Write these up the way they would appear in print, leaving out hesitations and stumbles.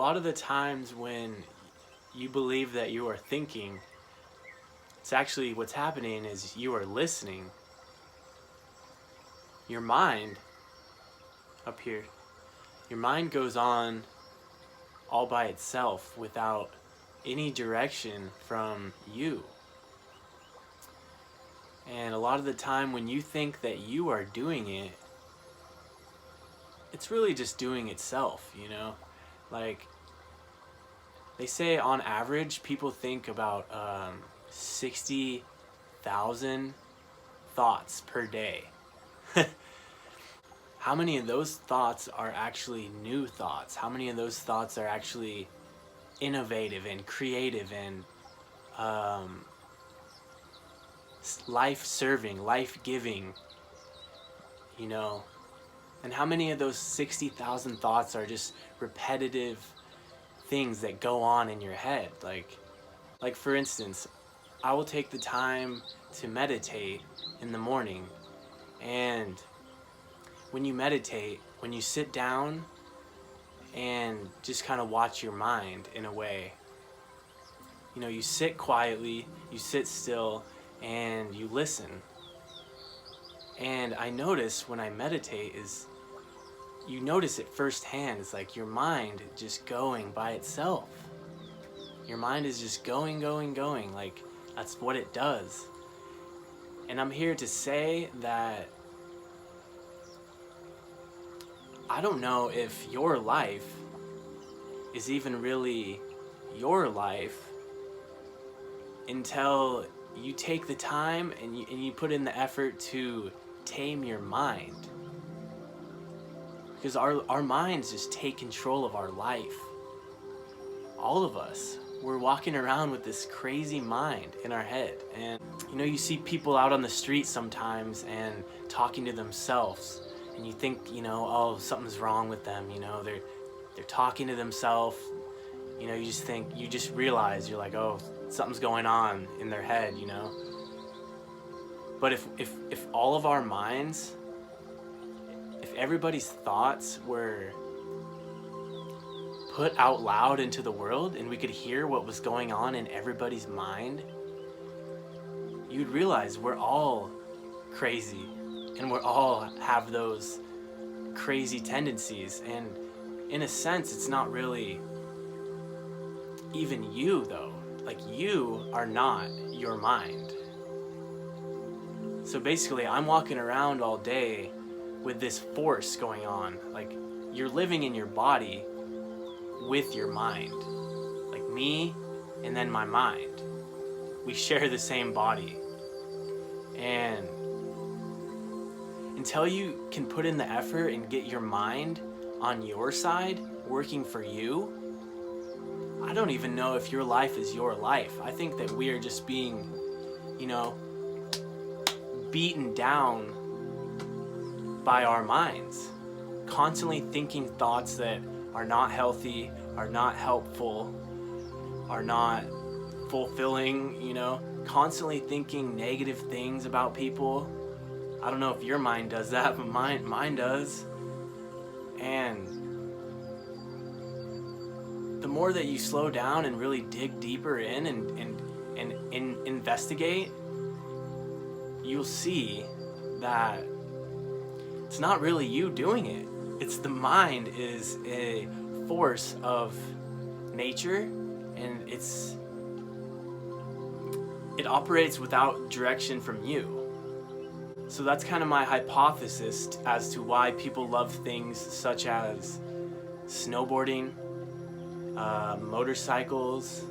lot of the times when you believe that you are thinking, it's actually what's happening is you are listening. Your mind, up here, your mind goes on all by itself without any direction from you. And a lot of the time when you think that you are doing it, it's really just doing itself, you know? Like, they say on average, people think about 60,000 thoughts per day. How many of those thoughts are actually new thoughts? How many of those thoughts are actually innovative and creative and life-serving, life-giving, you know? And how many of those 60,000 thoughts are just repetitive things that go on in your head? Like for instance, I will take the time to meditate in the morning, and when you meditate, when you sit down and just kind of watch your mind in a way, you know, you sit quietly, you sit still, and you listen. And I notice when I meditate is, you notice it firsthand. It's like your mind just going by itself. Your mind is just going. Like, that's what it does. And I'm here to say that I don't know if your life is even really your life until you take the time and you put in the effort to tame your mind. Because our minds just take control of our life. All of us, we're walking around with this crazy mind in our head. And you know, you see people out on the street sometimes and talking to themselves, and you think, you know, oh, something's wrong with them, you know, they're talking to themselves. You know, you just realize, you're like, oh, something's going on in their head, you know. But if all of our minds, if everybody's thoughts were put out loud into the world and we could hear what was going on in everybody's mind, you'd realize we're all crazy and we all have those crazy tendencies. And in a sense, it's not really even you though. Like, you are not your mind. So basically, I'm walking around all day with this force going on. Like, you're living in your body with your mind. Like me and then my mind. We share the same body. And until you can put in the effort and get your mind on your side, working for you, I don't even know if your life is your life. I think that we are just being, you know, beaten down by our minds, constantly thinking thoughts that are not healthy, are not helpful, are not fulfilling, you know, constantly thinking negative things about people. I don't know if your mind does that, but mine does. And the more that you slow down and really dig deeper in and investigate, you'll see that it's not really you doing it. It's the mind is a force of nature, and it operates without direction from you. So that's kind of my hypothesis as to why people love things such as snowboarding, motorcycles,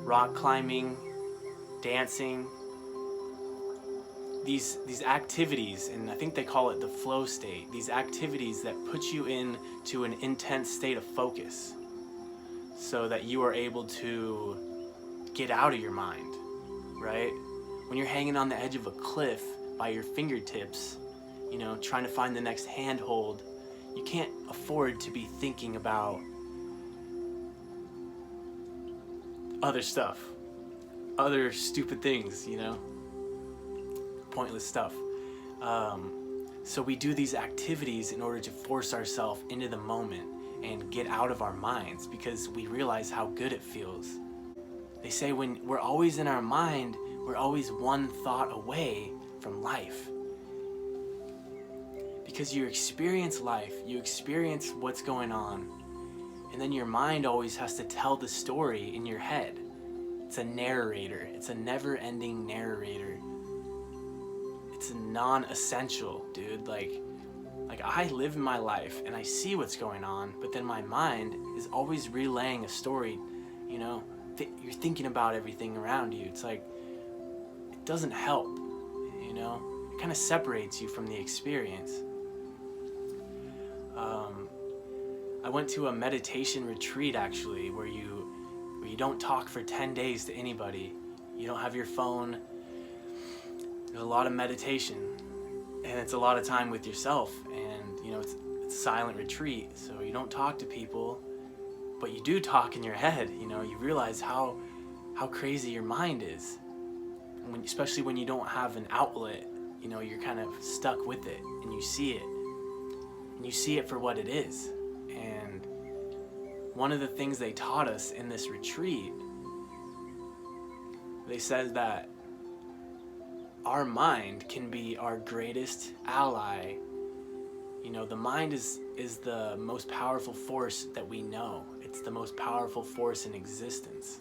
rock climbing, dancing. These activities, and I think they call it the flow state, these activities that put you into an intense state of focus so that you are able to get out of your mind, right? When you're hanging on the edge of a cliff by your fingertips, you know, trying to find the next handhold, you can't afford to be thinking about other stuff, other stupid things, you know, pointless stuff. So we do these activities in order to force ourselves into the moment and get out of our minds because we realize how good it feels. They say when we're always in our mind, we're always one thought away from life. Because you experience life, you experience what's going on, and then your mind always has to tell the story in your head. It's a narrator. It's a never-ending narrator. It's a non-essential, dude. Like I live my life and I see what's going on, but then my mind is always relaying a story. You know, you're thinking about everything around you. It's like, it doesn't help, you know? It kind of separates you from the experience. I went to a meditation retreat actually, where you don't talk for 10 days to anybody. You don't have your phone. There's a lot of meditation, and it's a lot of time with yourself, and you know, it's a silent retreat, so you don't talk to people, but you do talk in your head. You know, you realize how crazy your mind is, and especially when you don't have an outlet. You know, you're kind of stuck with it, and you see it for what it is. And one of the things they taught us in this retreat, they said that our mind can be our greatest ally. You know, the mind is the most powerful force that we know. It's the most powerful force in existence.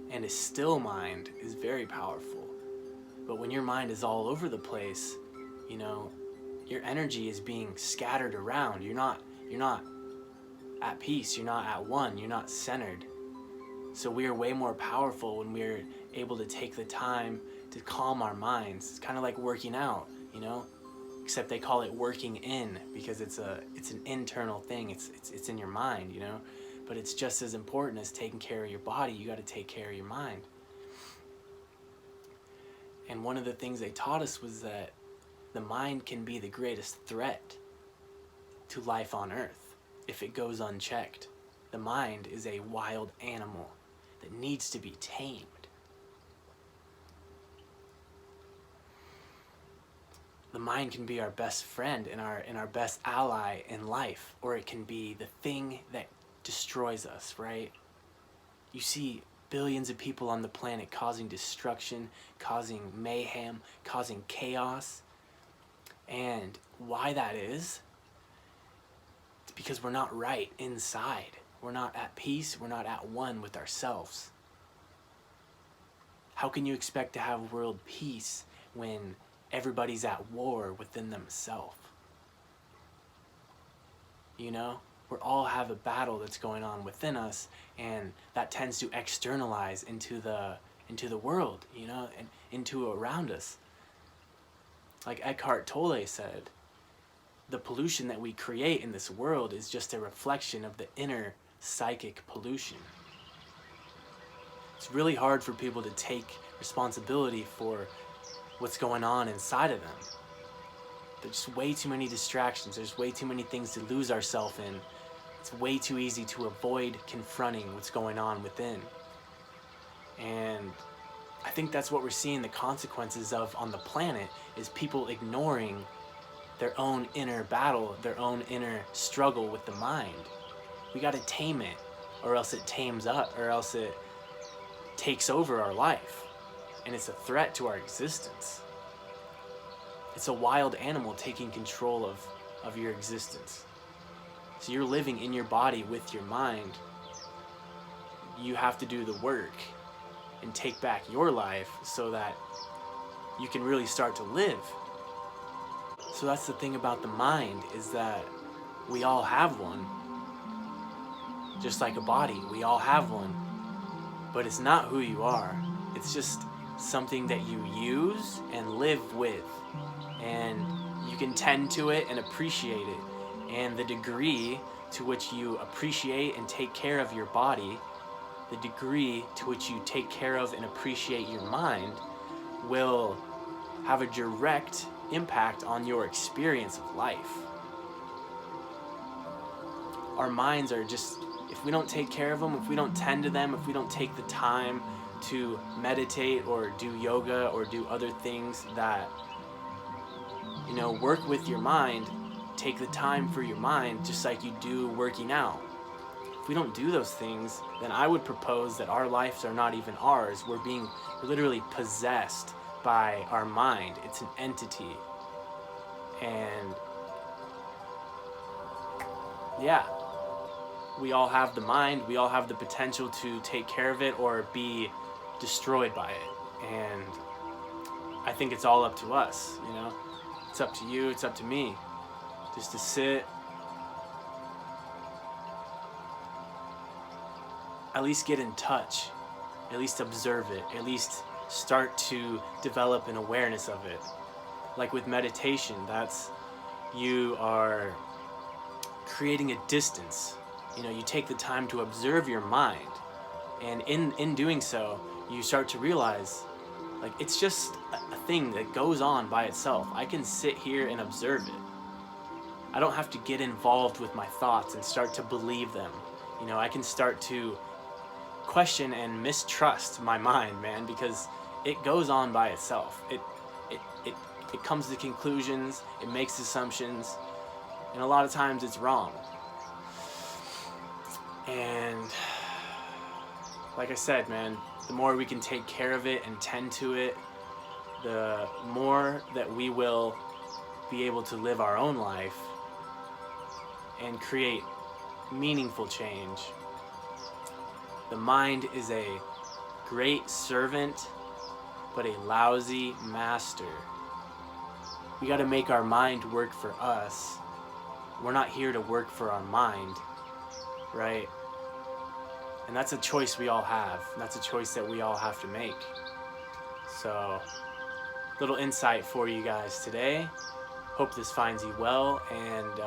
And a still mind is very powerful. But when your mind is all over the place, you know, your energy is being scattered around. You're not at peace. You're not at one. You're not centered. So we are way more powerful when we're able to take the time to calm our minds. It's kind of like working out, you know, except they call it working in, because it's an internal thing. It's in your mind, you know, but it's just as important as taking care of your body. You got to take care of your mind. And one of the things they taught us was that the mind can be the greatest threat to life on Earth if it goes unchecked. The mind is a wild animal that needs to be tamed. The mind can be our best friend and our best ally in life, or it can be the thing that destroys us, right? You see billions of people on the planet causing destruction, causing mayhem, causing chaos. And why that is, it's because we're not right inside. We're not at peace. We're not at one with ourselves. How can you expect to have world peace when everybody's at war within themselves? You know, we all have a battle that's going on within us, and that tends to externalize into the world, you know, and into around us. Like Eckhart Tolle said, the pollution that we create in this world is just a reflection of the inner psychic pollution. It's really hard for people to take responsibility for what's going on inside of them. There's way too many distractions. There's way too many things to lose ourselves in. It's way too easy to avoid confronting what's going on within. And I think that's what we're seeing the consequences of on the planet, is people ignoring their own inner battle, their own inner struggle with the mind. We got to tame it, or else it tames up, or else it takes over our life. And it's a threat to our existence. It's a wild animal taking control of your existence. So you're living in your body with your mind. You have to do the work and take back your life so that you can really start to live. So that's the thing about the mind, is that we all have one. Just like a body, we all have one. But it's not who you are. It's just something that you use and live with. And you can tend to it and appreciate it. And the degree to which you appreciate and take care of your body, the degree to which you take care of and appreciate your mind, will have a direct impact on your experience of life. Our minds are just, if we don't take care of them, if we don't tend to them, if we don't take the time to meditate or do yoga or do other things that, you know, work with your mind take the time for your mind just like you do working out. If we don't do those things, then I would propose that our lives are not even ours. We're literally possessed by our mind. It's an entity. And yeah, we all have the mind. We all have the potential to take care of it or be destroyed by it. And I think it's all up to us, you know? It's up to you, it's up to me. Just to sit, at least get in touch, at least observe it, at least start to develop an awareness of it. Like with meditation, that's, you are creating a distance. You know, you take the time to observe your mind, and in doing so, you start to realize, like, it's just a thing that goes on by itself. I can sit here and observe it. I don't have to get involved with my thoughts and start to believe them. You know, I can start to question and mistrust my mind, man, because it goes on by itself. It comes to conclusions, it makes assumptions, and a lot of times it's wrong. And like I said, man, the more we can take care of it and tend to it, the more that we will be able to live our own life and create meaningful change. The mind is a great servant, but a lousy master. We got to make our mind work for us. We're not here to work for our mind, right? And that's a choice we all have. That's a choice that we all have to make. So, little insight for you guys today. Hope this finds you well, and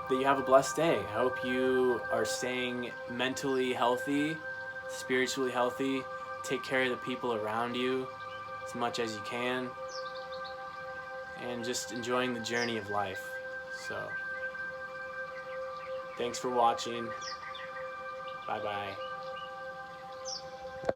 that you have a blessed day. I hope you are staying mentally healthy, spiritually healthy. Take care of the people around you as much as you can, and just enjoying the journey of life. So, thanks for watching. Bye-bye.